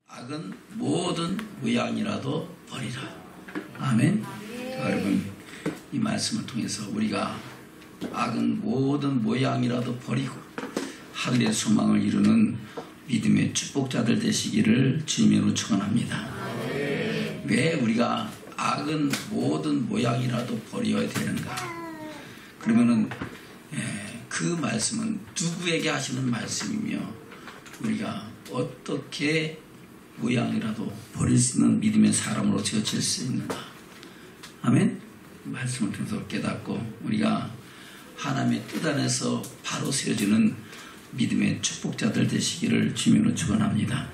악은 모든 모양이라도 버리라. 아멘. 자, 여러분, 이 말씀을 통해서 우리가 악은 모든 모양이라도 버리고 하늘의 소망을 이루는 믿음의 축복자들 되시기를 주님으로 축원합니다. 왜 우리가 악은 모든 모양이라도 버려야 되는가? 그러면은 그 말씀은 누구에게 하시는 말씀이며 우리가 어떻게 모양이라도 버릴 수 있는 믿음의 사람으로 지어질 수 있는가? 아멘. 말씀을 통해서 깨닫고 우리가 하나님의 뜻 안에서 바로 세워지는 믿음의 축복자들 되시기를 주님으로 축원합니다.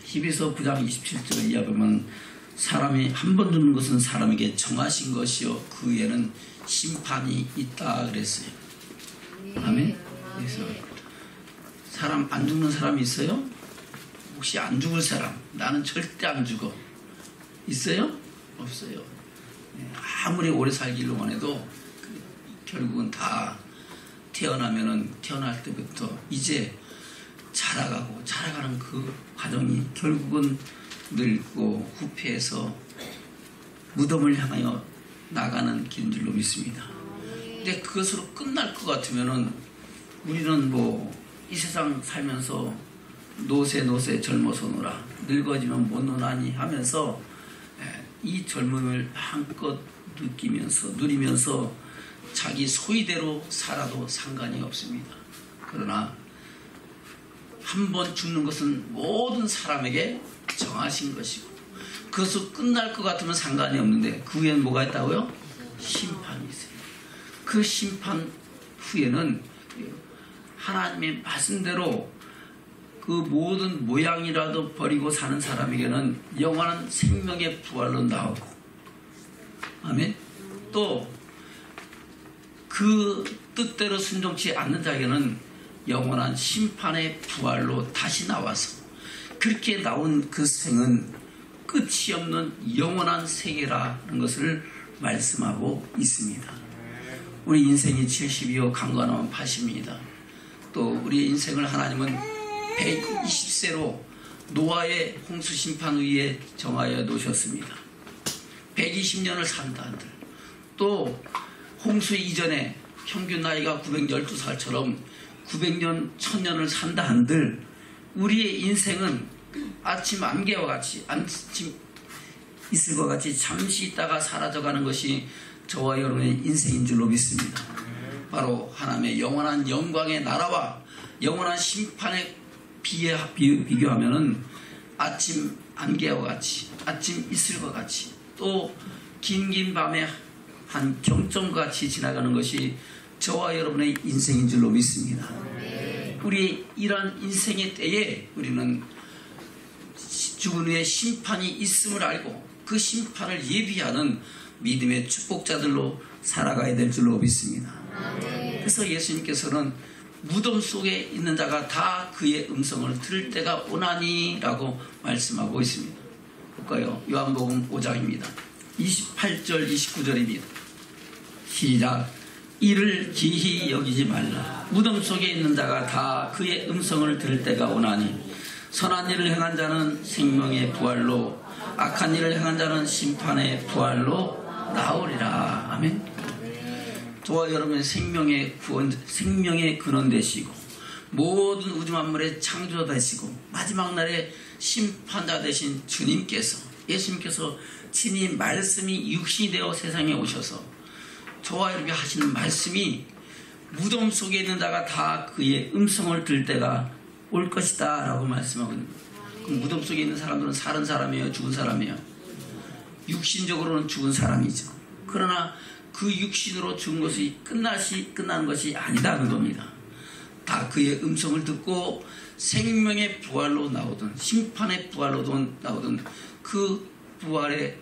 히브리서 9장 27절 이하 보면 사람이 한 번 죽는 것은 사람에게 정하신 것이요 그 위에는 심판이 있다 그랬어요. 아멘. 그래서 사람 안 죽는 사람이 있어요? 혹시 안 죽을 사람? 나는 절대 안 죽어. 있어요? 없어요. 아무리 오래 살기를 원해도 결국은 다 태어날 때부터 이제 자라가는 그 과정이 결국은 늙고 후패해서 무덤을 향하여 나가는 길인 줄로 믿습니다. 근데 그것으로 끝날 것 같으면은 우리는 뭐 이 세상 살면서 노세 젊어서 놀아 늙어지면 못 노나니 하면서 이 젊음을 한껏 누리면서 자기 소위대로 살아도 상관이 없습니다. 그러나 한 번 죽는 것은 모든 사람에게 정하신 것이고 그것으로 끝날 것 같으면 상관이 없는데 그 후에는 뭐가 있다고요? 심판이 있어요. 그 심판 후에는 하나님의 말씀대로 그 모든 모양이라도 버리고 사는 사람에게는 영원한 생명의 부활로 나오고 아멘. 또 그 뜻대로 순종치 않는 자에게는 영원한 심판의 부활로 다시 나와서 그렇게 나온 그 생은 끝이 없는 영원한 세계라는 것을 말씀하고 있습니다. 우리 인생이 70이요 강건하면 80입니다. 또 우리 인생을 하나님은 120세로 노아의 홍수 심판 위에 정하여 놓으셨습니다. 120년을 산다 한들 또 홍수 이전에 평균 나이가 912살처럼 900년 1000년을 산다 한들 우리의 인생은 아침 안개와 같이 아침 이슬과 같이 잠시 있다가 사라져가는 것이 저와 여러분의 인생인 줄로 믿습니다. 바로 하나님의 영원한 영광의 나라와 영원한 심판에 비교하면은 아침 안개와 같이 아침 이슬과 같이 또 긴 밤에 한 경점과 같이 지나가는 것이 저와 여러분의 인생인 줄로 믿습니다. 우리 이러한 인생의 때에 우리는 죽은 후에 심판이 있음을 알고 그 심판을 예비하는 믿음의 축복자들로 살아가야 될 줄로 믿습니다. 그래서 예수님께서는 무덤 속에 있는 자가 다 그의 음성을 들을 때가 오나니 라고 말씀하고 있습니다. 볼까요? 요한복음 5장입니다. 28절 29절입니다. 시작. 이를 기히 여기지 말라. 무덤 속에 있는 자가 다 그의 음성을 들을 때가 오나니 선한 일을 행한 자는 생명의 부활로 악한 일을 행한 자는 심판의 부활로 나오리라. 아멘. 저와 여러분의 생명의 근원 되시고 모든 우주 만물의 창조자 되시고 마지막 날에 심판자 되신 예수님께서 친히 말씀이 육신이 되어 세상에 오셔서 저와 여러분이 하시는 말씀이 무덤 속에 있는 자가 다 그의 음성을 들을 때가 올 것이다 라고 말씀하고 있습니다. 그럼 무덤 속에 있는 사람들은 살은 사람이에요? 죽은 사람이에요? 육신적으로는 죽은 사람이죠. 그러나 그 육신으로 죽은 것이 끝나는 것이 아니다는 겁니다. 다 그의 음성을 듣고 생명의 부활로 나오든 심판의 부활로 나오든 그 부활의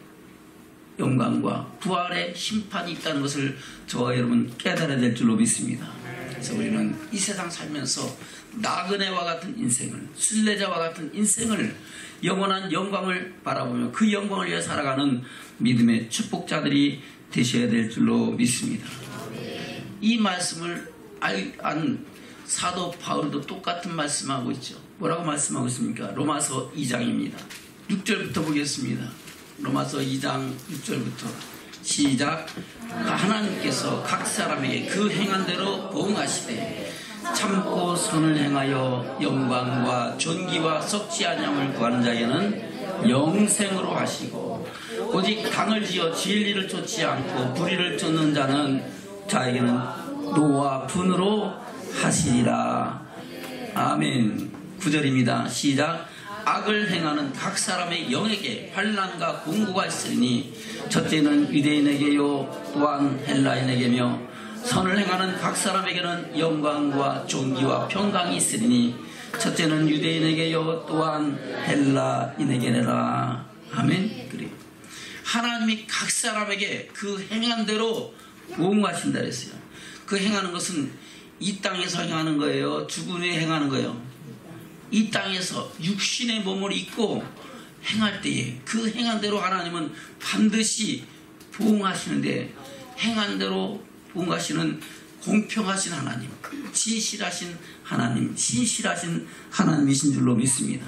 영광과 부활의 심판이 있다는 것을 저와 여러분 깨달아야 될 줄로 믿습니다. 그래서 우리는 이 세상 살면서 나그네와 같은 인생을 순례자와 같은 인생을 영원한 영광을 바라보며 그 영광을 위해 살아가는 믿음의 축복자들이 되셔야 될 줄로 믿습니다. 이 말씀을 안 사도 바울도 똑같은 말씀하고 있죠. 뭐라고 말씀하고 있습니까? 로마서 2장입니다. 6절부터 보겠습니다. 로마서 2장 6절부터 시작. 하나님께서 각 사람에게 그 행한 대로 보응하시되 참고 선을 행하여 영광과 존귀와 썩지 아니함을 구하는 자에게는 영생으로 하시고 오직 당을 지어 진리를 쫓지 않고 불의를 쫓는 자에게는 노와 분으로 하시리라. 아멘. 9절입니다. 시작. 악을 행하는 각 사람의 영에게 환난과 공고가 있으니 첫째는 유대인에게요 또한 헬라인에게며 선을 행하는 각 사람에게는 영광과 존귀와 평강이 있으니 첫째는 유대인에게요 또한 헬라인에게라. 아멘. 그래요. 하나님이 각 사람에게 그 행한 대로 보응하신다 그랬어요. 그 행하는 것은 이 땅에서 행하는 거예요? 죽은 후에 행하는 거예요? 이 땅에서 육신의 몸을 입고 행할 때에 그 행한 대로 하나님은 반드시 보응하시는데, 행한 대로 보응하시는 공평하신 하나님, 진실하신 하나님, 신실하신 하나님이신 줄로 믿습니다.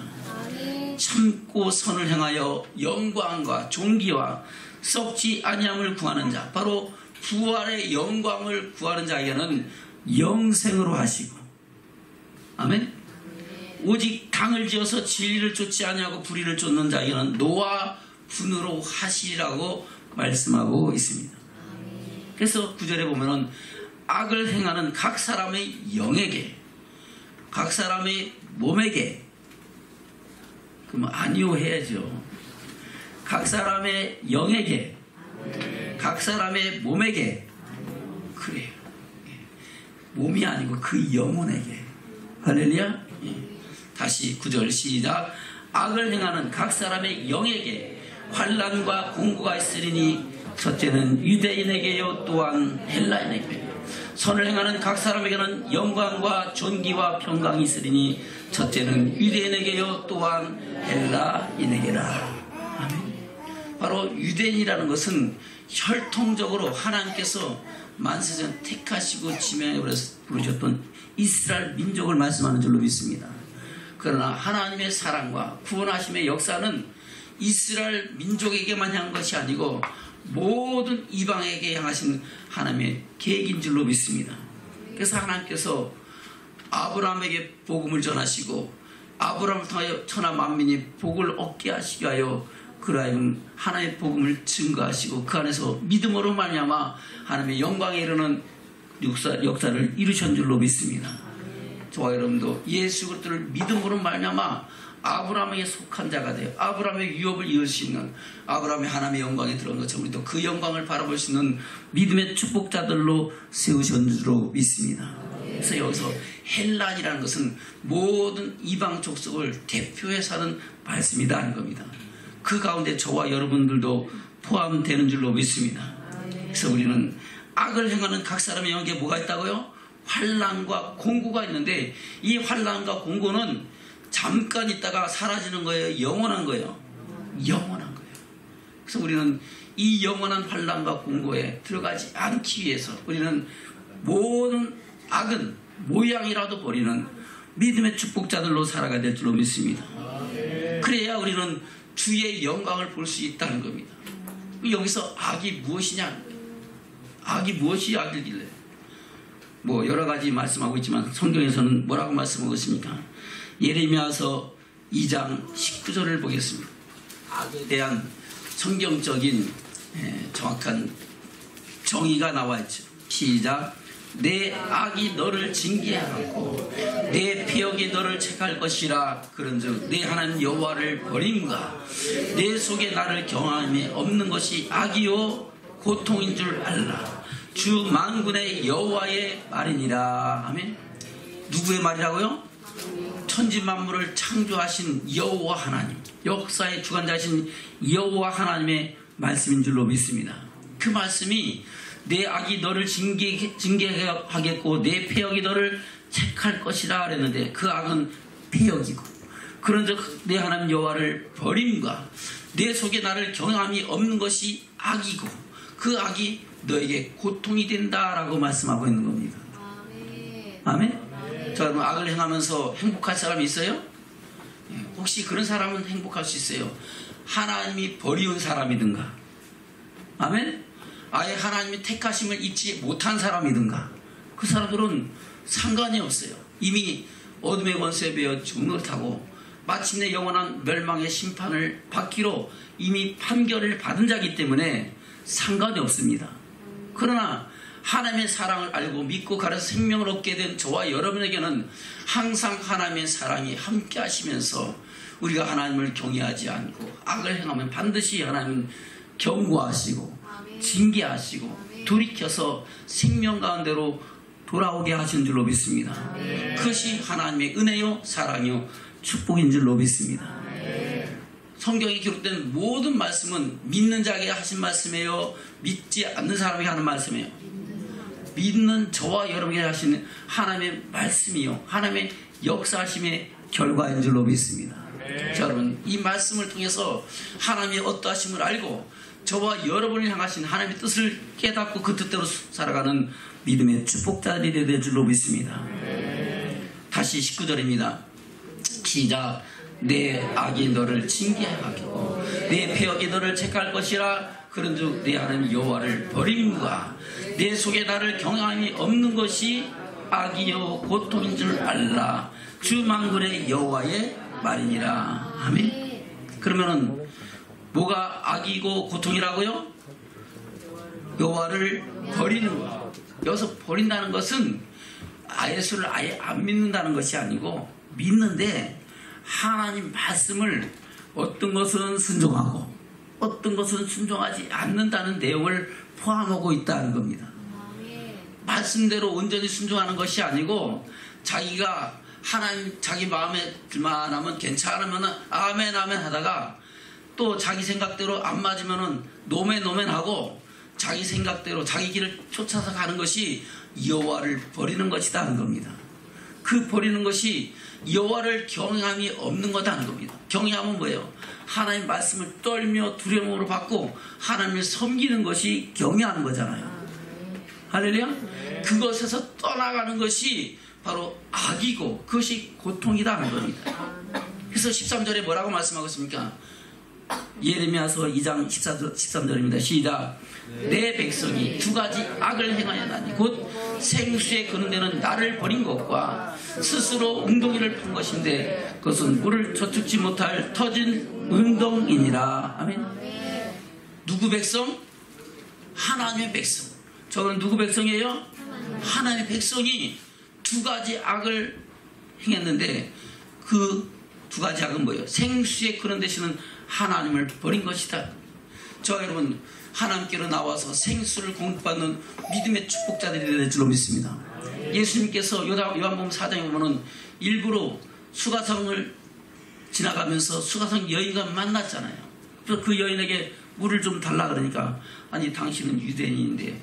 참고 선을 행하여 영광과 존귀와 썩지 아니함을 구하는 자, 바로 부활의 영광을 구하는 자에게는 영생으로 하시고, 아멘. 오직 당을 지어서 진리를 쫓지 아니하고 불의를 쫓는 자에게는 노와 분으로 하시리라고 말씀하고 있습니다. 그래서 9절에 보면은 악을 행하는 각 사람의 영에게, 각 사람의 몸에게, 그러면 아니요 해야죠. 각 사람의 영에게, 각 사람의 몸에게, 그래요. 몸이 아니고 그 영혼에게. 할렐루야. 다시 9절 시작. 악을 행하는 각 사람의 영에게 환난과 공고가 있으리니 첫째는 유대인에게요 또한 헬라인에게. 선을 행하는 각 사람에게는 영광과 존귀와 평강이 있으리니 첫째는 유대인에게요 또한 헬라인에게라. 아멘. 바로 유대인이라는 것은 혈통적으로 하나님께서 만세전 택하시고 지명해 부르셨던 이스라엘 민족을 말씀하는 줄로 믿습니다. 그러나 하나님의 사랑과 구원하심의 역사는 이스라엘 민족에게만 향한 것이 아니고 모든 이방에게 향하신 하나님의 계획인 줄로 믿습니다. 그래서 하나님께서 아브라함에게 복음을 전하시고 아브라함을 통하여 천하 만민이 복을 얻게 하시게 하여 그라임 하나님의 복음을 증거하시고 그 안에서 믿음으로 말미암아 하나님의 영광에 이르는 역사를 이루신 줄로 믿습니다. 저와 여러분도 예수 그리스도를 믿음으로 말미암아 아브라함에게 속한 자가 되어 아브라함의 유업을 이을 수 있는, 아브라함의 하나님의 영광에 들어간 것처럼 우리도 그 영광을 바라볼 수 있는 믿음의 축복자들로 세우신 줄로 믿습니다. 그래서 여기서 헬란이라는 것은 모든 이방 족속을 대표해서 하는 말씀이다 하는 겁니다. 그 가운데 저와 여러분들도 포함되는 줄로 믿습니다. 그래서 우리는 악을 행하는 각 사람의 영에게 뭐가 있다고요? 환난과 공고가 있는데 이 환난과 공고는 잠깐 있다가 사라지는 거예요? 영원한 거예요? 영원한 거예요. 그래서 우리는 이 영원한 환난과 공고에 들어가지 않기 위해서 우리는 모든 악은 모양이라도 버리는 믿음의 축복자들로 살아가야 될 줄로 믿습니다. 그래야 우리는 주의 영광을 볼 수 있다는 겁니다. 여기서 악이 무엇이냐? 악이 무엇이 악이길래? 뭐 여러 가지 말씀하고 있지만 성경에서는 뭐라고 말씀하고 있습니까? 예레미야서 2장 19절을 보겠습니다. 악에 대한 성경적인 정확한 정의가 나와 있죠. 시작. 내 악이 너를 징계하고 내 피역이 너를 책할 것이라. 그런즉 내 하나님 여호와를 버림과 내 속에 나를 경함이 없는 것이 악이요 고통인 줄 알라. 주 만군의 여호와의 말이니라. 아멘. 누구의 말이라고요? 천지 만물을 창조하신 여호와 하나님, 역사의 주관자신 여호와 하나님의 말씀인 줄로 믿습니다. 그 말씀이 내 악이 너를 징계하겠고 내 패역이 너를 책할 것이라 그랬는데 그 악은 패역이고, 그런즉 내 하나님 여호와를 버림과 내 속에 나를 경함이 없는 것이 악이고 그 악이 너에게 고통이 된다라고 말씀하고 있는 겁니다. 아멘. 자, 여러분, 악을 행하면서 행복할 사람이 있어요? 혹시 그런 사람은 행복할 수 있어요. 하나님이 버리운 사람이든가, 아멘? 아예 하나님이 택하심을 잊지 못한 사람이든가, 그 사람들은 상관이 없어요. 이미 어둠의 권세에 베어 죽은 것하고 마침내 영원한 멸망의 심판을 받기로 이미 판결을 받은 자이기 때문에 상관이 없습니다. 그러나 하나님의 사랑을 알고 믿고 가려서 생명을 얻게 된 저와 여러분에게는 항상 하나님의 사랑이 함께 하시면서 우리가 하나님을 경외하지 않고 악을 행하면 반드시 하나님은 경고하시고 징계하시고 돌이켜서 생명 가운데로 돌아오게 하신 줄로 믿습니다. 그것이 하나님의 은혜요 사랑요 축복인 줄로 믿습니다. 성경에 기록된 모든 말씀은 믿는 자에게 하신 말씀이에요, 믿지 않는 사람에게 하는 말씀이에요? 믿는 저와 여러분에게 하시는 하나님의 말씀이요, 하나님의 역사하심의 결과인 줄로 믿습니다. 자, 여러분, 이 말씀을 통해서 하나님의 어떠하심을 알고 저와 여러분을 향하신 하나님의 뜻을 깨닫고 그 뜻대로 살아가는 믿음의 축복자들이 될 줄로 믿습니다. 다시 19절입니다. 시작. 내 악이 너를 징계하고 내 폐역이 너를 책할 것이라. 그런즉 내 하나님 여호와를 버림과 내 속에 나를 경외함이 없는 것이 악이요 고통인 줄 알라. 주 만군의 여호와의 말이니라. 아멘. 그러면은 뭐가 악이고 고통이라고요? 여호와를 버리는 것. 여기서 버린다는 것은 예수를 아예 안 믿는다는 것이 아니고 믿는데 하나님 말씀을 어떤 것은 순종하고 어떤 것은 순종하지 않는다는 내용을 포함하고 있다는 겁니다. 말씀대로 온전히 순종하는 것이 아니고 자기가 하나님 자기 마음에 들만 하면 괜찮으면 아멘 아멘 하다가 또 자기 생각대로 안 맞으면은 노멘 하고 자기 생각대로 자기 길을 쫓아서 가는 것이 여호와를 버리는 것이다 하는 겁니다. 그 버리는 것이 여호와를 경외함이 없는 거다는 겁니다. 경외함은 뭐예요? 하나님 말씀을 떨며 두려움으로 받고 하나님을 섬기는 것이 경외하는 거잖아요. 할렐루야. 그것에서 떠나가는 것이 바로 악이고 그것이 고통이다 하는 겁니다. 그래서 13절에 뭐라고 말씀하고 있습니까? 예레미야서 2장 13절입니다. 시작. 내 백성이 두 가지 악을 행하였나니 곧 생수에 그는 데는 나를 버린 것과 스스로 웅덩이를 판 것인데 그것은 물을 저축지 못할 터진 웅덩이니라. 아멘. 누구 백성? 하나님의 백성. 저건 누구 백성이에요? 하나님의 백성이 두 가지 악을 행했는데 그 두 가지 악은 뭐예요? 생수에 그런 대신은 하나님을 버린 것이다. 저 여러분 하나님께로 나와서 생수를 공급받는 믿음의 축복자들이 될 줄로 믿습니다. 예수님께서 요한복음 4장에 보면은 일부러 수가성을 지나가면서 수가성 여인과 만났잖아요. 그래서 그 여인에게 물을 좀 달라 그러니까 아니 당신은 유대인인데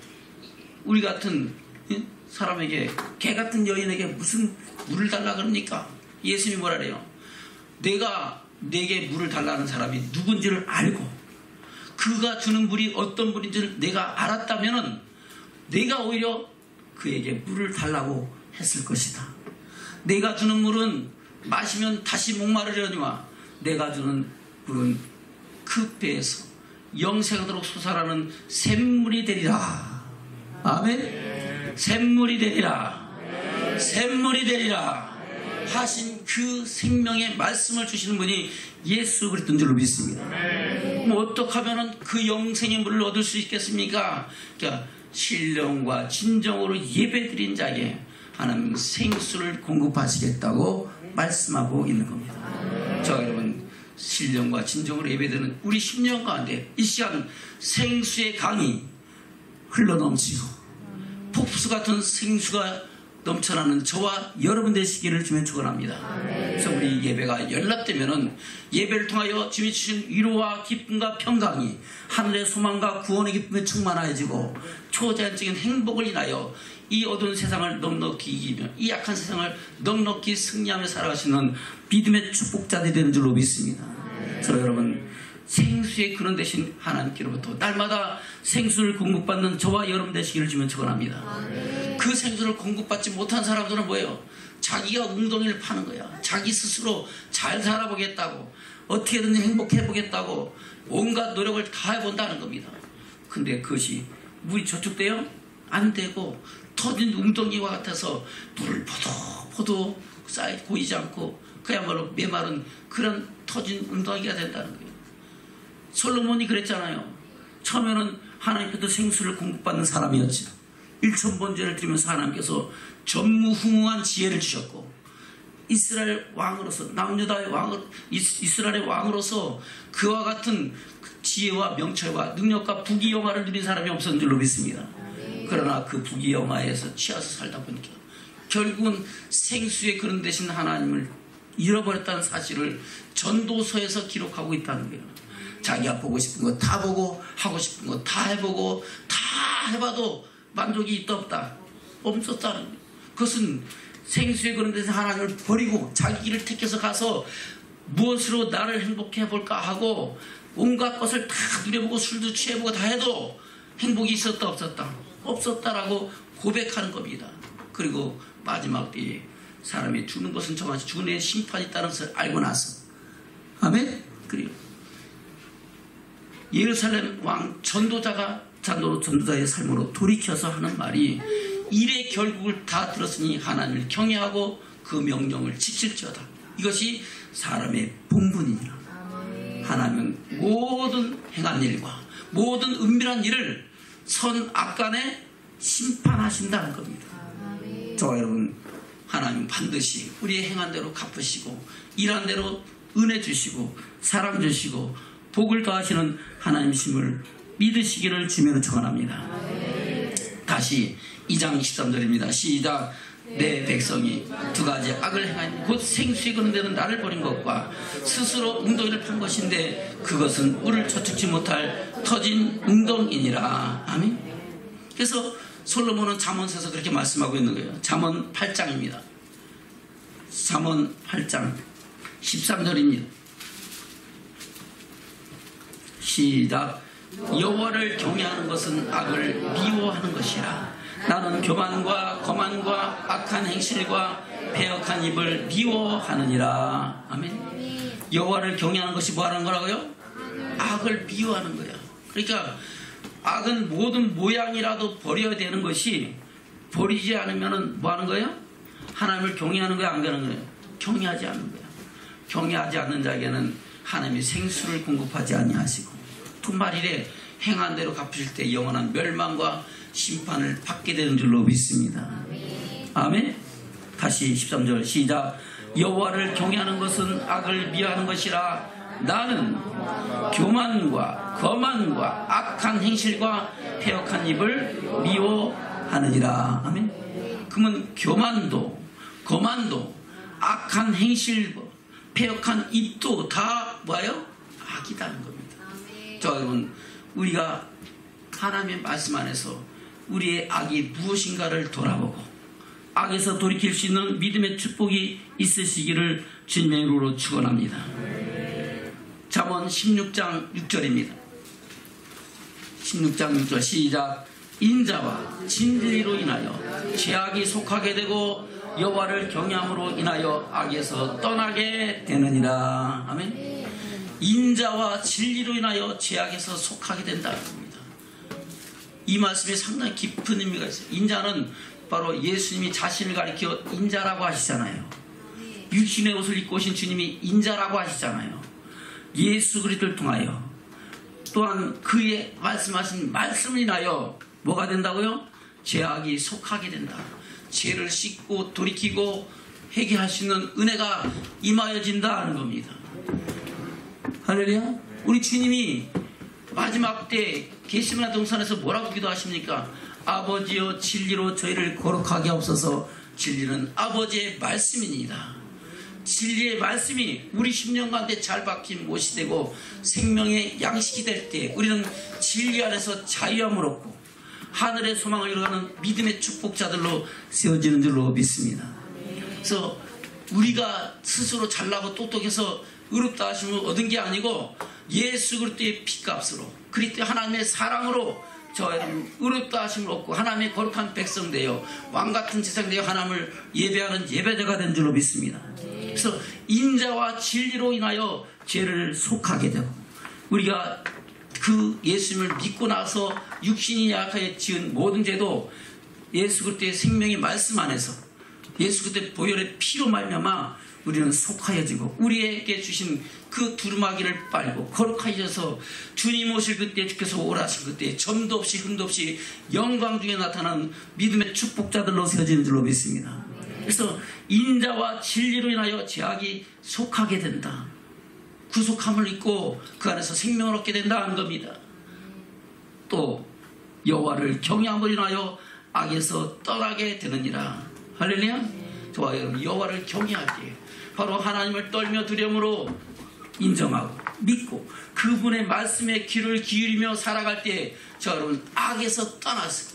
우리 같은 사람에게 개 같은 여인에게 무슨 물을 달라 그럽니까? 예수님이 뭐라 그래요? 내가 내게 물을 달라는 사람이 누군지를 알고 그가 주는 물이 어떤 물인지를 내가 알았다면 내가 오히려 그에게 물을 달라고 했을 것이다. 내가 주는 물은 마시면 다시 목마르려니와 내가 주는 물은 그 배에서 영생하도록 솟아나는 샘물이 되리라. 아멘. 샘물이 되리라. 샘물이 되리라 하신 그 생명의 말씀을 주시는 분이 예수 그리스도인 줄로 믿습니다. 그럼 어떻게 하면 그 영생의 물을 얻을 수 있겠습니까? 그러니까 신령과 진정으로 예배드린 자에게 하나님 생수를 공급하시겠다고 말씀하고 있는 겁니다. 저 여러분 신령과 진정으로 예배드리는 우리 10년 가운데 이 시간 생수의 강이 흘러넘치고 폭수 같은 생수가 넘쳐나는 저와 여러분 되시기를 주면 축원합니다. 그래서 우리 예배가 연락되면은 예배를 통하여 주님이 주신 위로와 기쁨과 평강이 하늘의 소망과 구원의 기쁨에 충만해지고 초자연적인 행복을 인하여 이 어두운 세상을 넉넉히 이기며 이 약한 세상을 넉넉히 승리하며 살아가시는 믿음의 축복자들이 되는 줄로 믿습니다. 그래서 여러분 생수의 근원 되신 하나님께로부터 날마다 생수를 공급받는 저와 여러분 되시기를 주면 축원합니다. 그 생수를 공급받지 못한 사람들은 뭐예요? 자기가 웅덩이를 파는 거야. 자기 스스로 잘 살아보겠다고, 어떻게든 행복해보겠다고 온갖 노력을 다 해본다는 겁니다. 근데 그것이 물이 저축돼요? 안 되고 터진 웅덩이와 같아서 물을 포도포도 쌓이 고이지 않고 그야말로 메마른 그런 터진 웅덩이가 된다는 거예요. 솔로몬이 그랬잖아요. 처음에는 하나님께서 생수를 공급받는 사람이었지. 일천번제를 드리면서 하나님께서 전무후무한 지혜를 주셨고, 이스라엘 왕으로서, 남유다의 왕으로, 이스라엘의 왕으로서 그와 같은 지혜와 명철과 능력과 부귀영화를 누린 사람이 없었는 줄로 믿습니다. 그러나 그 부귀영화에서 취해서 살다 보니까 결국은 생수의 그런 대신 하나님을 잃어버렸다는 사실을 전도서에서 기록하고 있다는 거예요. 자기가 보고 싶은 거 다 보고, 하고 싶은 거 다 해보고, 다 해봐도 만족이 있다 없다 없었다는 거예요. 그것은 생수의 그런 데서 하나님을 버리고 자기 길을 택해서 가서 무엇으로 나를 행복해 볼까 하고 온갖 것을 다 누려보고 술도 취해보고 다 해도 행복이 있었다 없었다? 없었다라고 고백하는 겁니다. 그리고 마지막 때에 사람이 죽는 것은 정하지 죽은 데에 심판이 있다는 것을 알고 나서, 아멘? 그리고 예루살렘 왕 전도자의 삶으로 돌이켜서 하는 말이, 일의 결국을 다 들었으니 하나님을 경외하고 그 명령을 지킬지어다. 이것이 사람의 본분이니라. 하나님은 모든 행한 일과 모든 은밀한 일을 선악간에 심판하신다는 겁니다. 저와 여러분, 하나님 반드시 우리의 행한 대로 갚으시고 일한 대로 은혜 주시고 사랑 주시고 복을 더하시는 하나님이심을 믿으시기를 주면은 축원합니다. 다시 2장 13절입니다. 시작. 내 백성이 두 가지 악을 행하니 곧 생수에 그런 데는 나를 버린 것과 스스로 웅덩이를 판 것인데 그것은 물을 저축지 못할 터진 웅덩이니라. 아멘. 그래서 솔로몬은 잠언서에서 그렇게 말씀하고 있는 거예요. 잠언 8장입니다. 잠언 8장 13절입니다. 시작. 여호와를 경외하는 것은 악을 미워하는 것이라. 나는 교만과 거만과 악한 행실과 패역한 입을 미워하느니라. 아멘. 여호와를 경외하는 것이 뭐 하는 거라고요? 악을 미워하는 거야. 그러니까 악은 모든 모양이라도 버려야 되는 것이, 버리지 않으면 뭐 하는 거예요? 하나님을 경외하는 거야, 안 경외하는 거예요? 경외하지 않는 거야. 경외하지 않는 자에게는 하나님이 생수를 공급하지 아니하시고 두 마리에 행한 대로 갚으실 때 영원한 멸망과 심판을 받게 되는 줄로 믿습니다. 아멘. 다시 13절 시작. 여호와를 경외하는 것은 악을 미워하는 것이라. 나는 교만과 거만과 악한 행실과 패역한 입을 미워하느니라. 아멘. 그러면 교만도 거만도 악한 행실과 패역한 입도 다 뭐예요? 악이라는 겁니다. 자, 여러분, 우리가 하나님의 말씀 안에서 우리의 악이 무엇인가를 돌아보고 악에서 돌이킬 수 있는 믿음의 축복이 있으시기를 주님의 이름으로 축원합니다. 잠언 16장 6절입니다. 16장 6절 시작. 인자와 진리로 인하여 죄악이 속하게 되고 여호와를 경외함으로 인하여 악에서 떠나게 되느니라. 아멘. 인자와 진리로 인하여 죄악에서 속하게 된다는 겁니다. 이 말씀에 상당히 깊은 의미가 있어요. 인자는 바로 예수님이 자신을 가리켜 인자라고 하시잖아요. 육신의 옷을 입고 오신 주님이 인자라고 하시잖아요. 예수 그리스도를 통하여 또한 그의 말씀하신 말씀을 인하여 뭐가 된다고요? 죄악이 속하게 된다. 죄를 씻고 돌이키고 회개할 수 있는 은혜가 임하여진다는 겁니다. 할렐루야. 우리 주님이 마지막 때 겟세마네 동산에서 뭐라고 기도하십니까? 아버지여 진리로 저희를 거룩하게 하옵소서. 진리는 아버지의 말씀입니다. 진리의 말씀이 우리 심령 가운데 잘 박힌 못이 되고 생명의 양식이 될 때 우리는 진리 안에서 자유함을 얻고 하늘의 소망을 이루어가는 믿음의 축복자들로 세워지는 줄로 믿습니다. 그래서 우리가 스스로 잘나고 똑똑해서 의롭다 하심을 얻은 게 아니고 예수 그리스도의 피값으로 그리스도의 하나님의 사랑으로 저 여러분 의롭다 하심을 얻고 하나님의 거룩한 백성 되어 왕같은 제사장 되어 하나님을 예배하는 예배자가 된 줄로 믿습니다. 그래서 인자와 진리로 인하여 죄를 속하게 되고, 우리가 그 예수님을 믿고 나서 육신이 약하여 지은 모든 죄도 예수 그리스도의 생명의 말씀 안에서 예수 그리스도의 보혈의 피로 말미암아 우리는 속하여지고, 우리에게 주신 그 두루마기를 빨고 거룩하여져서 주님 오실 그때 주께서 오라신 그때 점도 없이 흠도 없이 영광 중에 나타나는 믿음의 축복자들로 세워지는 줄로 믿습니다. 그래서 인자와 진리로 인하여 죄악이 속하게 된다. 구속함을 입고 그 안에서 생명을 얻게 된다 하는 겁니다. 또 여호와를 경외함을 인하여 악에서 떠나게 되느니라. 할렐루야. 좋아요. 여호와를 경외할게요. 바로 하나님을 떨며 두려움으로 인정하고 믿고 그분의 말씀에 귀를 기울이며 살아갈 때 저 여러분 악에서 떠나서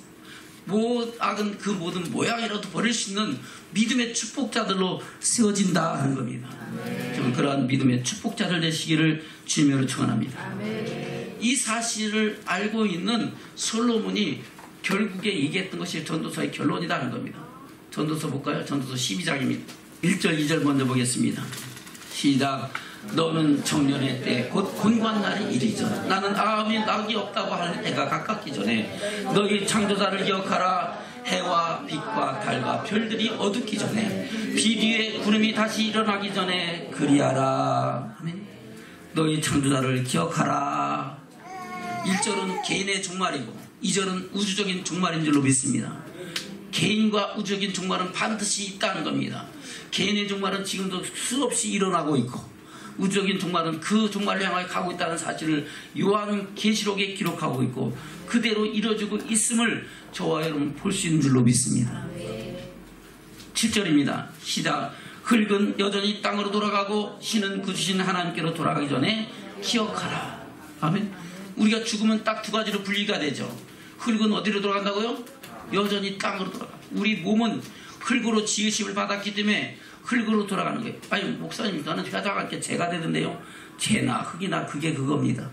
악은 그 모든 모양이라도 버릴 수 있는 믿음의 축복자들로 세워진다 하는 겁니다. 저는 그러한 믿음의 축복자들 되시기를 주님으로 축원합니다. 이 사실을 알고 있는 솔로몬이 결국에 얘기했던 것이 전도서의 결론이다 하는 겁니다. 전도서 볼까요? 전도서 12장입니다. 1절 2절 먼저 보겠습니다. 시작. 너는 청년의 때 곧 곤고한 날이 이르죠. 나는 아함이 낙이 없다고 할 때가 가깝기 전에 너희 창조자를 기억하라. 해와 빛과 달과 별들이 어둡기 전에 비 뒤에 구름이 다시 일어나기 전에 그리하라. 아멘. 너희 창조자를 기억하라. 1절은 개인의 종말이고 2절은 우주적인 종말인 줄로 믿습니다. 개인과 우주적인 종말은 반드시 있다는 겁니다. 개인의 종말은 지금도 수없이 일어나고 있고, 우주적인 종말은 그 종말을 향하여 가고 있다는 사실을 요한계시록에 기록하고 있고 그대로 이루어지고 있음을 저와 여러분 볼 수 있는 줄로 믿습니다. 7절입니다. 시작. 흙은 여전히 땅으로 돌아가고 신은 그 주신 하나님께로 돌아가기 전에 기억하라. 아멘. 우리가 죽으면 딱 두 가지로 분리가 되죠. 흙은 어디로 돌아간다고요? 여전히 땅으로 돌아가. 우리 몸은 흙으로 지으심을 받았기 때문에 흙으로 돌아가는 거예요. 아니 목사님 저는 회장할 게 죄가 되는데요. 죄나 흙이나 그게 그겁니다.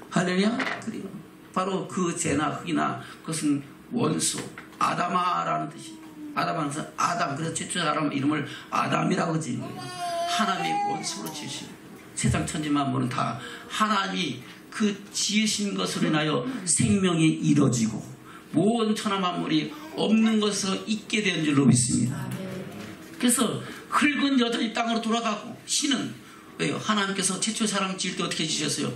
할렐루야. 그리고 바로 그 죄나 흙이나 그것은 원수 아담아라는 뜻이. 아담은 아담, 그래서 최초 사람 이름을 아담이라고 지은 거예요. 하나님의 원수로 지으신 세상 천지 만물은 다 하나님이 그 지으신 것으로 인하여 생명이 이루어지고 모든 천하 만물이 없는 것으로 있게 된 줄로 믿습니다. 그래서 흙은 여전히 땅으로 돌아가고 신은 왜요? 하나님께서 최초 사람을 지을 때 어떻게 지으셨어요?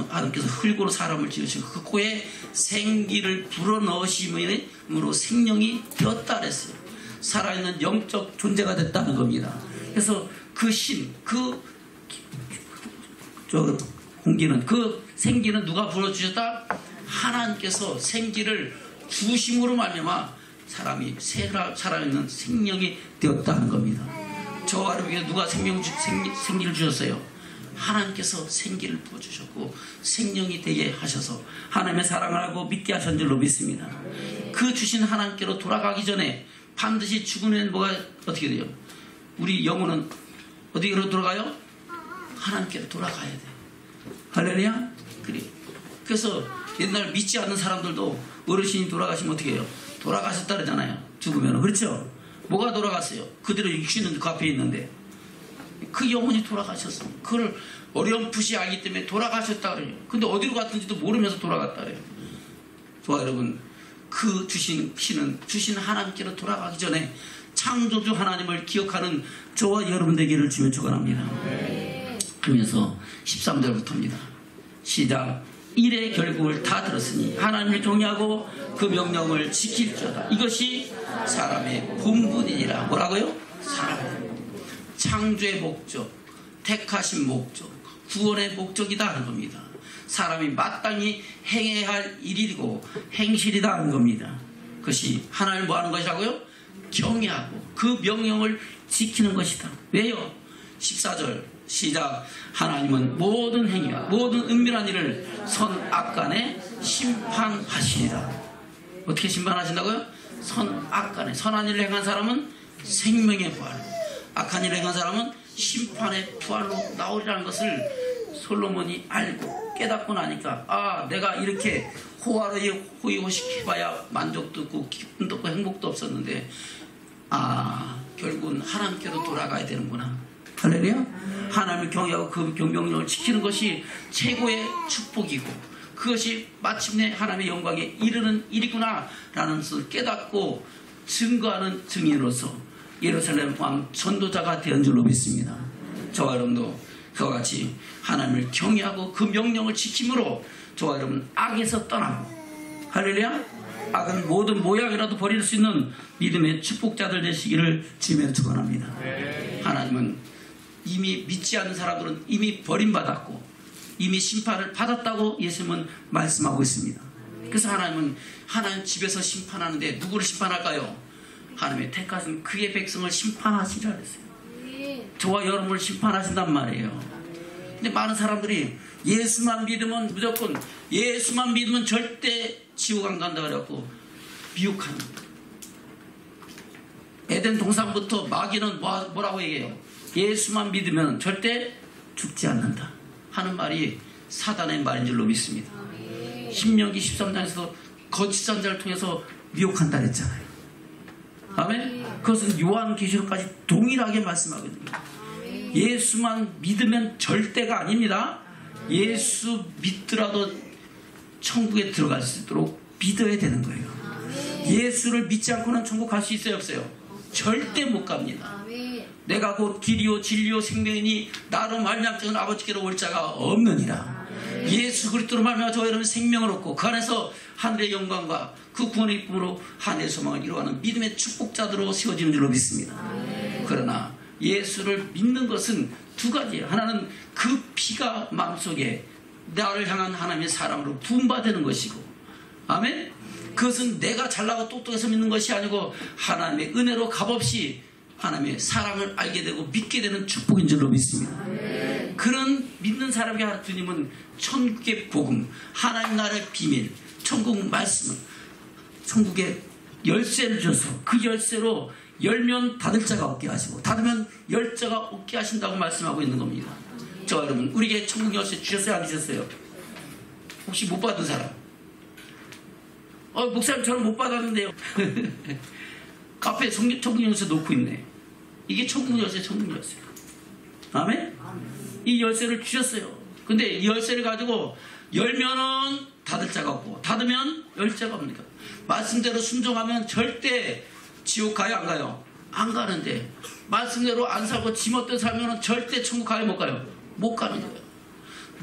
하나님께서 흙으로 사람을 지으시고 그 코에 생기를 불어넣으심으로 생명이 되었다 그랬어요. 살아있는 영적 존재가 됐다는 겁니다. 그래서 그 신, 공기는 그 생기는 누가 불어주셨다? 하나님께서 생기를 주심으로 말미암아 사람이 살아있는 생명이 되었다는 겁니다. 저와 여러분에게 누가 생기를 주셨어요? 하나님께서 생기를 부어주셨고 생명이 되게 하셔서 하나님의 사랑을 하고 믿게 하신 줄로 믿습니다. 그 주신 하나님께로 돌아가기 전에 반드시 죽으면 뭐가 어떻게 돼요? 우리 영혼은 어디로 돌아가요? 하나님께로 돌아가야 돼. 할렐루야. 그래서 옛날 믿지 않는 사람들도 어르신이 돌아가시면 어떻게 해요? 돌아가셨다 그러잖아요. 죽으면. 그렇죠? 뭐가 돌아갔어요? 그대로 육신은 그 앞에 있는데 그 영혼이 돌아가셨어. 그걸 어렴풋이 알기 때문에 돌아가셨다 그래요. 근데 어디로 갔는지도 모르면서 돌아갔다 그래요. 좋아 여러분, 그 주신 신은 주신 하나님께로 돌아가기 전에 창조주 하나님을 기억하는 저와 여러분 되기를 주여 축원합니다. 그러면서 13절부터입니다. 시작. 일의 결국을 다 들었으니 하나님을 경외하고 그 명령을 지킬지어다. 이것이 사람의 본분이니라. 뭐라고요? 사람의 창조의 목적, 택하신 목적, 구원의 목적이다 하는 겁니다. 사람이 마땅히 행해야 할 일이고 행실이다 하는 겁니다. 그것이 하나님을 뭐 하는 것이라고요? 경외하고 그 명령을 지키는 것이다. 왜요? 14절 시작. 하나님은 모든 행위와 모든 은밀한 일을 선악간에 심판하시리라. 어떻게 심판하신다고요? 선악간에. 선한 일을 행한 사람은 생명의 부활로, 악한 일을 행한 사람은 심판의 부활로 나오리라는 것을 솔로몬이 알고 깨닫고 나니까 내가 이렇게 호의호식해봐야 만족도 없고 기쁨도 없고 행복도 없었는데 결국은 하나님께로 돌아가야 되는구나. 할렐루야. 하나님을 경외하고 그 명령을 지키는 것이 최고의 축복이고 그것이 마침내 하나님의 영광에 이르는 일이구나 라는 것을 깨닫고 증거하는 증인으로서 예루살렘 왕 전도자가 되는 줄로 믿습니다. 저와 여러분도 그와 같이 하나님을 경외하고 그 명령을 지킴으로 저와 여러분 악에서 떠나고 할렐루야. 악은 모든 모양이라도 버릴 수 있는 믿음의 축복자들 되시기를 주님의 축원합니다. 하나님은 이미 믿지 않는 사람들은 이미 버림받았고 이미 심판을 받았다고 예수님은 말씀하고 있습니다. 그래서 하나님은 하나님 집에서 심판하는데 누구를 심판할까요? 하나님의 택하신 그의 백성을 심판하시라 그랬어요. 저와 여러분을 심판하신단 말이에요. 근데 많은 사람들이 예수만 믿으면 무조건 예수만 믿으면 절대 지옥 안 간다 그래갖고 미혹하는 거예요. 에덴 동산부터 마귀는 뭐라고 얘기해요? 예수만 믿으면 절대 죽지 않는다 하는 말이 사단의 말인 줄로 믿습니다. 신명기 13장에서 거짓 선자를 통해서 미혹한다 그랬잖아요. 아멘? 그것은 요한계시록까지 동일하게 말씀하거든요. 예수만 믿으면 절대가 아닙니다. 예수 믿더라도 천국에 들어갈 수 있도록 믿어야 되는 거예요. 예수를 믿지 않고는 천국 갈 수 있어요 없어요? 절대 못 갑니다. 내가 곧 길이요 진리요 생명이니 나로 말미암아 아버지께로 올 자가 없느니라. 예수 그리스도로 말미암아 저와 여러분 생명을 얻고 그 안에서 하늘의 영광과 그 구원의 기쁨으로 하늘의 소망을 이루어가는 믿음의 축복자들로 세워지는 줄로 믿습니다. 그러나 예수를 믿는 것은 두 가지예요. 하나는 그 피가 마음속에 나를 향한 하나님의 사랑으로 부음받는 것이고 아멘? 그것은 내가 잘나고 똑똑해서 믿는 것이 아니고 하나님의 은혜로 값없이 하나님의 사랑을 알게 되고 믿게 되는 축복인 줄로 믿습니다. 그런 믿는 사람에게 주님은 천국의 복음, 하나님 나라의 비밀, 천국 말씀을 천국의 열쇠를 줘서 그 열쇠로 열면 닫을 자가 없게 하시고 닫으면 열 자가 없게 하신다고 말씀하고 있는 겁니다. 저 여러분 우리에게 천국 열쇠 주셨어요 안 주셨어요? 혹시 못 받은 사람? 목사님 저는 못 받았는데요. 카페에 천국 열쇠 놓고 있네. 이게 천국 열쇠 천국 열쇠. 아멘? 이 열쇠를 주셨어요. 근데 이 열쇠를 가지고 열면은 닫을 자가 없고 닫으면 열 자가 없으니까 말씀대로 순종하면 절대 지옥 가요 안 가요? 안 가는데 말씀대로 안 살고 지멋대로 살면 절대 천국 가요 못 가요? 못 가는 거예요.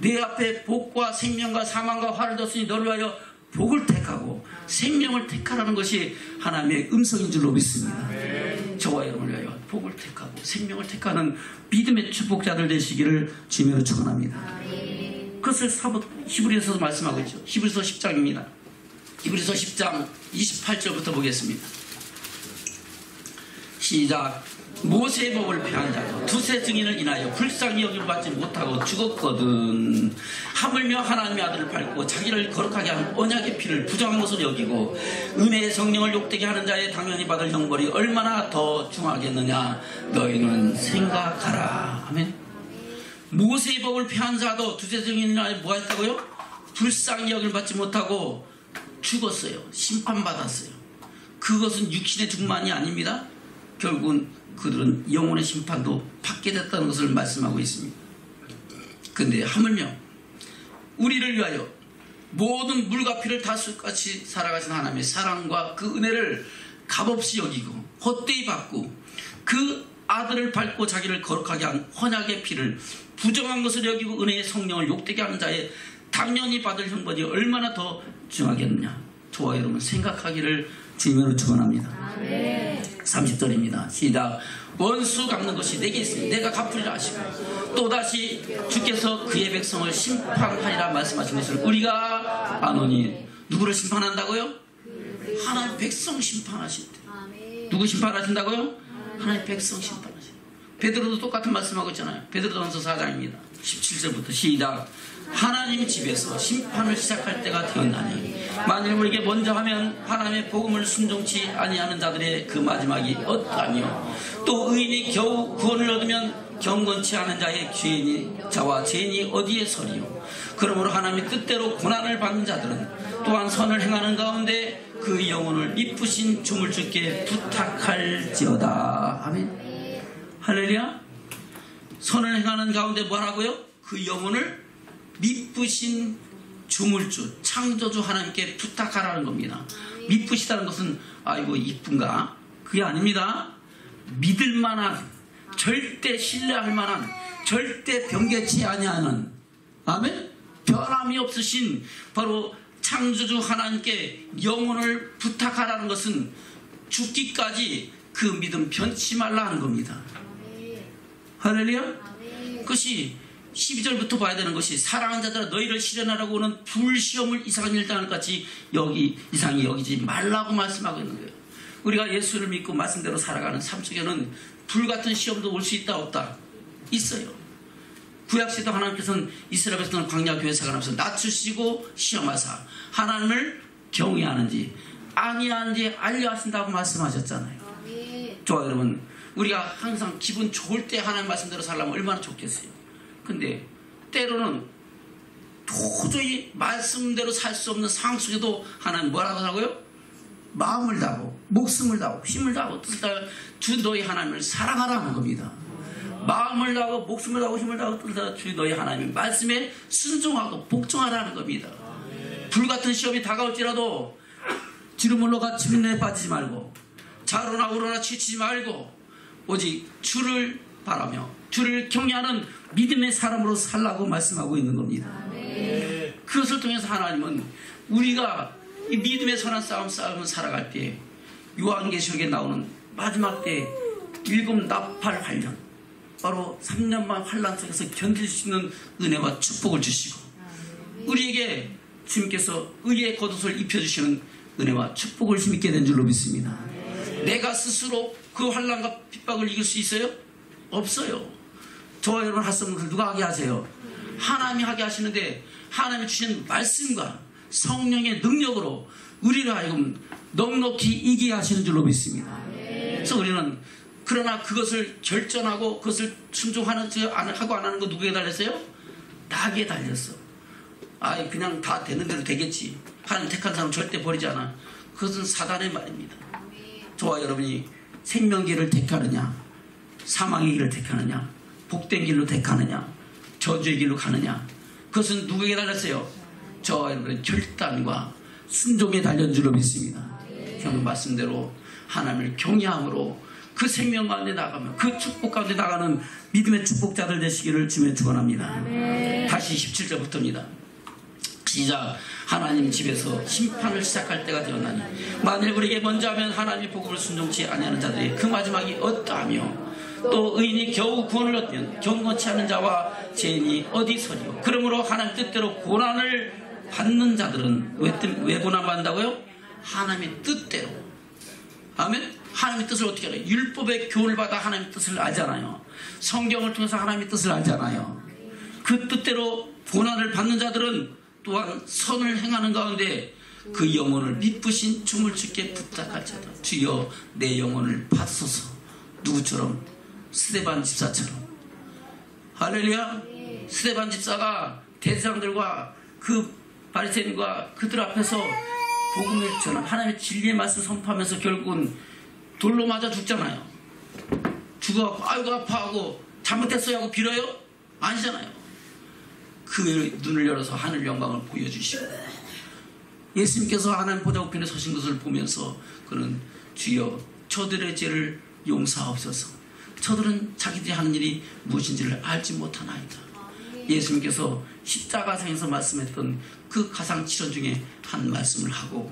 내 앞에 복과 생명과 사망과 화를 뒀으니 너를 위하여 복을 택하고 생명을 택하라는 것이 하나님의 음성인 줄로 믿습니다. 저와 여러분을 위하여 복을 택하고 생명을 택하는 믿음의 축복자들 되시기를 주님으로 축원합니다. 그것을 히브리서에서 말씀하고 있죠. 히브리서 10장입니다. 히브리서 10장 28절부터 보겠습니다. 시작. 모세의 법을 폐한 자도 두세 증인을 인하여 불쌍히 여김을 받지 못하고 죽었거든. 하물며 하나님의 아들을 밟고 자기를 거룩하게 한 언약의 피를 부정한 것으로 여기고 은혜의 성령을 욕되게 하는 자의 당연히 받을 형벌이 얼마나 더 중하겠느냐 너희는 생각하라. 아멘. 모세의 법을 폐한 자도 두세 증인을 인하여 뭐 했다고요? 불쌍히 여김을 받지 못하고 죽었어요. 심판받았어요. 그것은 육신의 죽음만이 아닙니다. 결국은 그들은 영혼의 심판도 받게 됐다는 것을 말씀하고 있습니다. 그런데 하물며 우리를 위하여 모든 물과 피를 다수같이 살아가신 하나님의 사랑과 그 은혜를 값없이 여기고 헛되이 받고 그 아들을 밟고 자기를 거룩하게 한 헌약의 피를 부정한 것을 여기고 은혜의 성령을 욕되게 하는 자의 당연히 받을 형벌이 얼마나 더 중하겠느냐 저와 여러분 생각하기를 주님으로 축원합니다. 30절입니다. 시작. 원수 갚는 것이 내게 있으니 내가 갚으리라 하시고 또다시 주께서 그의 백성을 심판하리라 말씀하신 것을 우리가 아노니 누구를 심판한다고요? 하나님 백성 심판하신대. 누구 심판하신다고요? 하나님 백성 심판하신대. 베드로도 똑같은 말씀하고 있잖아요. 베드로전서 4장입니다. 17절부터 시작. 하나님 집에서 심판을 시작할 때가 되었나니 만일 우리에게 먼저 하면 하나님의 복음을 순종치 아니하는 자들의 그 마지막이 어떠하며 또 의인이 겨우 구원을 얻으면 경건치 않은 자와 죄인이 어디에 서리요. 그러므로 하나님의 뜻대로 고난을 받는 자들은 또한 선을 행하는 가운데 그 영혼을 미쁘신 주물주께 부탁할지어다. 아멘. 할렐루야. 선을 행하는 가운데 뭐라고요? 그 영혼을 미쁘신 주물주, 창조주 하나님께 부탁하라는 겁니다. 미쁘시다는 것은 아이고 이쁜가? 그게 아닙니다. 믿을만한, 절대 신뢰할 만한, 절대 변개치 아니하는, 아멘? 변함이 없으신 바로 창조주 하나님께 영혼을 부탁하라는 것은 죽기까지 그 믿음 변치 말라 하는 겁니다. 할렐루야. 그것이 12절부터 봐야 되는 것이 사랑하는 자들아 너희를 시련하라고 하는 불시험을 이상한 일 당할 같이 이상히 여기지 말라고 말씀하고 있는 거예요. 우리가 예수를 믿고 말씀대로 살아가는 삶 속에는 불같은 시험도 올 수 있다 없다? 있어요. 구약시대 하나님께서는 이스라엘 백성을 광야 교회 생활하면서 낮추시고 시험하사 하나님을 경외하는지 아니하는지 알려하신다고 말씀하셨잖아요. 좋아요. 여러분, 우리가 항상 기분 좋을 때 하나님 말씀대로 살려면 얼마나 좋겠어요. 근데 때로는 도저히 말씀대로 살 수 없는 상황 속에도 하나님 뭐라고 하라고요? 마음을 다하고 목숨을 다하고 힘을 다하고 뜻을 다하고 주 너희 하나님을 사랑하라는 겁니다. 마음을 다하고 목숨을 다하고 힘을 다하고 뜻을 다하고 주 너희 하나님 말씀에 순종하고 복종하라는 겁니다. 불같은 시험이 다가올지라도 지름물로 갇힌 빈에 빠지지 말고 자로나 우로나 치치지 말고 오직 주를 바라며 주를 경외하는 믿음의 사람으로 살라고 말씀하고 있는 겁니다. 그것을 통해서 하나님은 우리가 이 믿음의 선한 싸움을 살아갈 때 요한계시록에 나오는 마지막 때 일곱 나팔 환란, 바로 3년만 환란 속에서 견딜 수 있는 은혜와 축복을 주시고 우리에게 주님께서 의의 겉옷을 입혀주시는 은혜와 축복을 힘있게 된 줄로 믿습니다. 내가 스스로 그 환란과 핍박을 이길 수 있어요? 없어요. 저와 여러분 할 수 없는 것을 누가 하게 하세요? 하나님이 하게 하시는데 하나님이 주신 말씀과 성령의 능력으로 우리를 하여금 넉넉히 이기게 하시는 줄로 믿습니다. 그래서 우리는 그러나 그것을 결정하고 그것을 순종하는 하고 안 하는 거 누구에게 달렸어요? 나에게 달렸어. 아, 그냥 다 되는 대로 되겠지. 하나님 택한 사람 절대 버리지 않아. 그것은 사단의 말입니다. 저와 여러분이 생명길을 택하느냐, 사망의 길을 택하느냐, 복된 길로 택하느냐, 저주의 길로 가느냐, 그것은 누구에게 달렸어요? 저와 여러분의 결단과 순종에 달린 줄로 믿습니다. 오늘 말씀대로 하나님을 경외함으로 그 생명 가운데 나가면 그 축복 가운데 나가는 믿음의 축복자들 되시기를 주며 축원합니다. 다시 17절부터입니다. 시작. 하나님 집에서 심판을 시작할 때가 되었나니 만일 우리에게 먼저 하면 하나님의 복음을 순종치 아니하는 자들이 그 마지막이 어떠하며 또 의인이 겨우 구원을 얻으면 경건치 않은 자와 죄인이 어디 서리요. 그러므로 하나님 뜻대로 고난을 받는 자들은 왜 고난 받는다고요? 하나님의 뜻대로. 아멘. 하나님의 뜻을 어떻게 알아요? 율법의 교훈을 받아 하나님의 뜻을 알잖아요. 성경을 통해서 하나님의 뜻을 알잖아요. 그 뜻대로 고난을 받는 자들은 또한 선을 행하는 가운데 그 영혼을 미쁘신 주물주께 부탁할지어다. 주여 내 영혼을 받소서. 누구처럼? 스데반 집사처럼. 할렐루야. 스데반 집사가 대제사장들과 그 바리새인과 그들 앞에서 복음을 전한 하나님의 진리의 말씀 선포하면서 결국은 돌로 맞아 죽잖아요. 죽어갖고 아이고 아파하고 잘못했어요 하고 빌어요? 아니잖아요. 그 눈을 열어서 하늘 영광을 보여주시고 예수님께서 하나님 보좌 우편에 서신 것을 보면서 그는 주여 저들의 죄를 용서하옵소서. 저들은 자기들이 하는 일이 무엇인지를 알지 못하나이다. 예수님께서 십자가상에서 말씀했던 그 가상치료 중에 한 말씀을 하고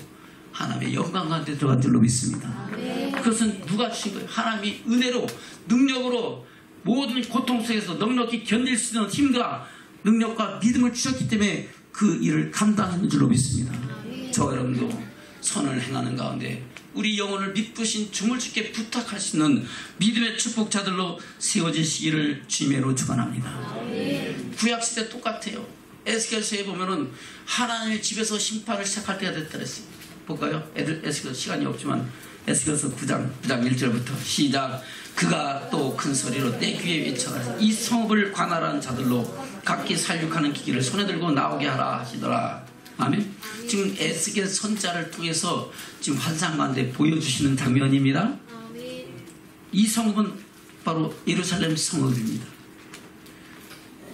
하나님의 영광 가운데 들어간 줄로 믿습니다. 그것은 누가 주신 거예요? 하나님이 은혜로 능력으로 모든 고통 속에서 넉넉히 견딜 수 있는 힘과 능력과 믿음을 주셨기 때문에 그 일을 감당하는 줄로 믿습니다. 저 여러분도 선을 행하는 가운데 우리 영혼을 미쁘신 주물주께 부탁할 수 있는 믿음의 축복자들로 세워지시기를 주님으로 축원합니다. 구약시대 똑같아요. 에스겔서에 보면은 하나님의 집에서 심판을 시작할 때가 됐다 그랬어요. 볼까요? 에스겔 시간이 없지만 에스겔서 9장 1절부터 시작. 그가 또 큰 소리로 내 귀에 외쳐가지고 이 성읍을 관할한 자들로 각기 살육하는 기계를 손에 들고 나오게 하라 하시더라. 아멘. 지금 에스겔 선자를 통해서 지금 환상 가운데 보여주시는 장면입니다. 이 성읍은 바로 예루살렘 성읍입니다.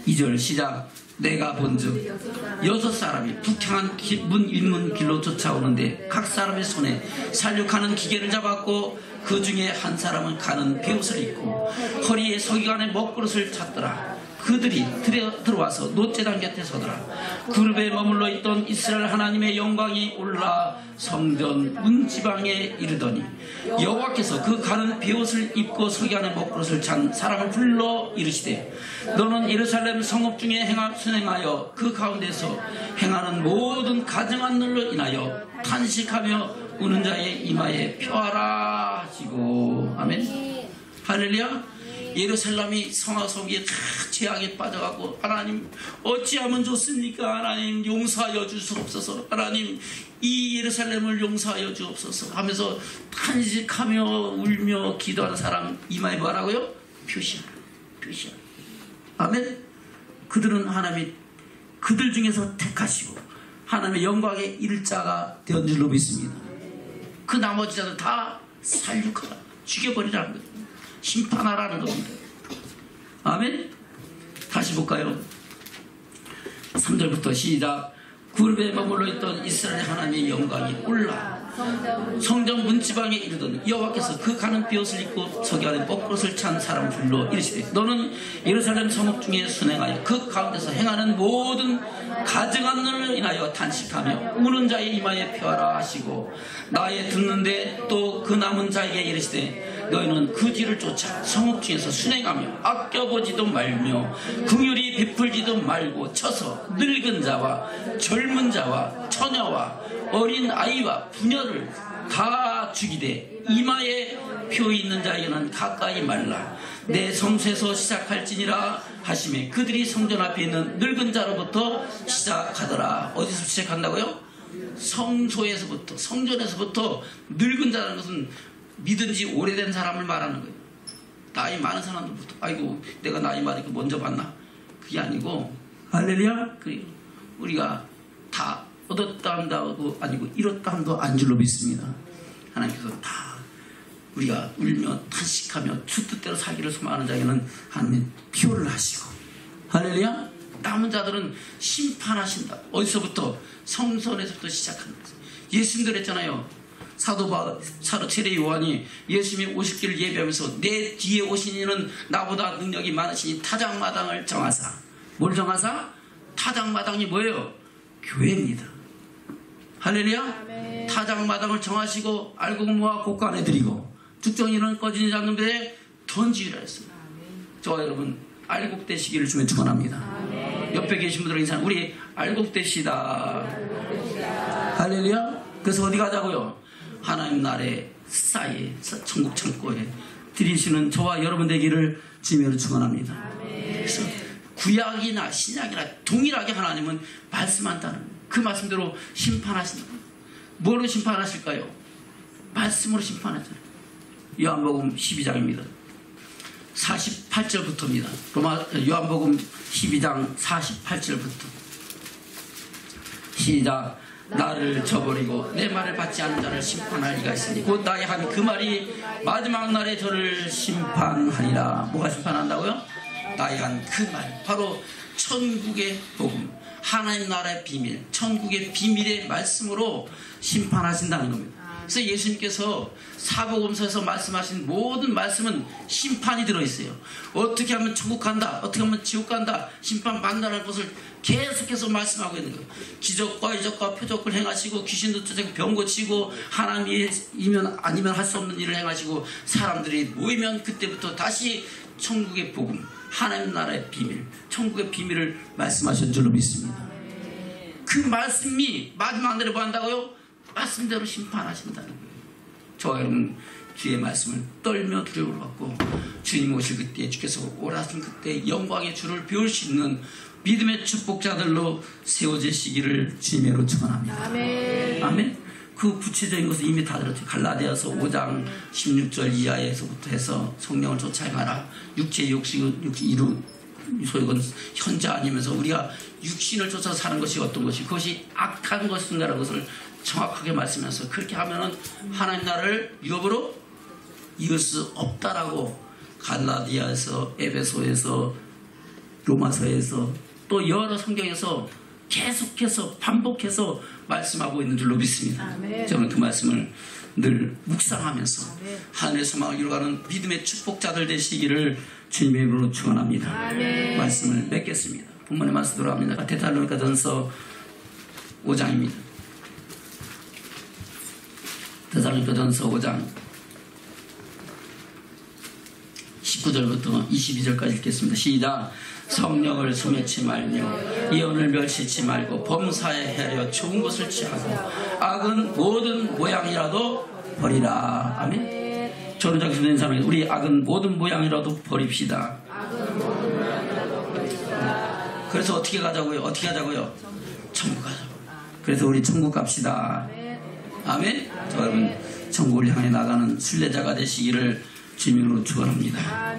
2절 시작. 내가 본즉 6사람이 북향한 문 일문 길로 쫓아오는데 각 사람의 손에 살육하는 기계를 잡았고 그 중에 한 사람은 가는 베옷을 입고 허리에 서기관의 먹그릇을 찼더라. 그들이 들어와서 노제단 곁에 서더라. 그룹에 머물러 있던 이스라엘 하나님의 영광이 올라 성전 문지방에 이르더니 여호와께서 그 가는 베옷을 입고 서기관의 먹그릇을 찬 사람을 불러 이르시되 너는 예루살렘 성읍 중에 순행하여 그 가운데서 행하는 모든 가증한 일로 인하여 탄식하며 우는 자의 이마에 표하라 하시고. 아멘. 할렐루야. 예루살렘이 성화성기에 다 죄악에 빠져가고 하나님 어찌하면 좋습니까? 하나님 용서하여 주시옵소서. 하나님 이 예루살렘을 용서하여 주옵소서 하면서 탄식하며 울며 기도하는 사람 이마에 뭐라고요? 표시하라. 아멘. 그들은 하나님이 그들 중에서 택하시고 하나님의 영광에 이를 자가 된 줄로 믿습니다. 그 나머지 자들 다 살육하라, 죽여버리라는 거예요. 심판하라는 겁니다. 아멘. 다시 볼까요? 3절부터 시작. 그룹에 머물러 있던 이스라엘 하나님의 영광이 올라 성전 문지방에 이르더니 여호와께서 그 가는 베옷을 입고 서기관의 먹그릇을 찬 사람을 불러 이르시되 너는 예루살렘 성읍 중에 순행하여 그 가운데서 행하는 모든 가증한 일을 인하여 탄식하며 우는 자의 이마에 표하라 하시고 나의 듣는데 또 그 남은 자에게 이르시되 너희는 그 뒤를 쫓아 성읍 중에서 순행하며 아껴보지도 말며 긍휼히 베풀지도 말고 쳐서 늙은 자와 젊은 자와 처녀와 어린 아이와 부녀를 다 죽이되 이마에 표 있는 자에게는 가까이 말라. 내 성소에서 시작할지니라 하시매 그들이 성전 앞에 있는 늙은 자로부터 시작하더라. 어디서 시작한다고요? 성소에서부터, 성전에서부터. 늙은 자라는 것은 믿은 지 오래된 사람을 말하는 거예요. 나이 많은 사람들부터 아이고 내가 나이 많으니까 먼저 봤나? 그게 아니고 할렐루야. 우리가 다 얻었다 한다고 아니고 잃었다 한도 안 줄로 믿습니다. 하나님께서 다 우리가 울며 탄식하며 주 뜻대로 살기를 소망하는 자에게는 하나님 표를 하시고 할렐루야. 남은 자들은 심판하신다. 어디서부터? 성전에서부터 시작하는 거예요. 예수님도 그랬잖아요. 사도 세례 요한이 예수님이 오실 길을 예배하면서 내 뒤에 오신 이는 나보다 능력이 많으시니 타작마당을 정하사. 뭘 정하사? 타작마당이 뭐예요? 교회입니다. 할렐루야. 타작마당을 정하시고 알고 모아 곳간에 드리고 죽정이는 꺼지지 않는 배에 던지기라 했습니다. 저와 여러분 알곡되시기를 주면 축원합니다. 옆에 계신 분들은 인사. 우리 알곡되시다. 할렐루야. 그래서 어디 가자고요? 하나님 나라의 사이에 천국 창고에 들이시는 저와 여러분 되기를 주님으로 축원합니다. 그래서 구약이나 신약이나 동일하게 하나님은 말씀한다는 그 말씀대로 심판하신다. 뭐로 심판하실까요? 말씀으로 심판하잖아요. 요한복음 12장입니다. 48절부터입니다. 요한복음 12장 48절부터 시작. 나를 저버리고 내 말을 받지 않는 자를 심판할 리가 있으니 곧 나의 한 그 말이 마지막 날에 저를 심판하리라. 뭐가 심판한다고요? 나의 한 그 말, 바로 천국의 복음, 하나님 나라의 비밀, 천국의 비밀의 말씀으로 심판하신다는 겁니다. 그래서 예수님께서 사복음서에서 말씀하신 모든 말씀은 심판이 들어있어요. 어떻게 하면 천국 간다, 어떻게 하면 지옥 간다, 심판 받는다는 것을 계속해서 말씀하고 있는 거예요. 기적과 이적과 표적을 행하시고 귀신도 쫓아내고 병 고치고 하나님이면 아니면 할 수 없는 일을 행하시고 사람들이 모이면 그때부터 다시 천국의 복음, 하나님 나라의 비밀, 천국의 비밀을 말씀하신 줄로 믿습니다. 그 말씀이 마지막 날에 뭐 한다고요? 말씀대로 심판하신다는 거예요. 저와 여러분 주의 말씀을 떨며 두려움을 받고 주님 오실 그때 주께서 오라신 그때 영광의 주를 배울 수 있는 믿음의 축복자들로 세워지시기를 주님으로 축원합니다. 아멘. 아멘. 그 구체적인 것은 이미 다 들었죠. 갈라디아서 5장 16절 이하에서부터 해서 성령을 쫓아 행하라. 육체의 욕심 이루 소위 건 현재 아니면서 우리가 육신을 쫓아 사는 것이 어떤 것이 그것이 악한 것인가라는 것을 정확하게 말씀하면서 그렇게 하면은 하나님 나라를 유업으로 이을 수 없다라고 갈라디아에서 에베소에서 로마서에서 또 여러 성경에서 계속해서 반복해서 말씀하고 있는 줄로 믿습니다. 아멘. 저는 그 말씀을 늘 묵상하면서 하늘의 소망을 이루어가는 믿음의 축복자들 되시기를 주님의 이름으로 축원합니다. 아멘. 말씀을 맺겠습니다. 본문의 말씀 돌아갑니다. 데살로니가전서 5장입니다. 데살로니가전서 5장 19절부터 22절까지 읽겠습니다. 시작. 성령을 숨기지 말며 예언을 멸시치 말고 범사에 헤려 좋은 것을 취하고 악은 모든 모양이라도 버리라. 아멘. 저는 저기 있는 사람이 우리 악은 모든 모양이라도 버립시다. 그래서 어떻게 가자고요? 어떻게 하자고요? 천국 가자고. 그래서 우리 천국 갑시다. 아멘. 여러분 천국을 향해 나가는 순례자가 되시기를 주님으로 축원합니다.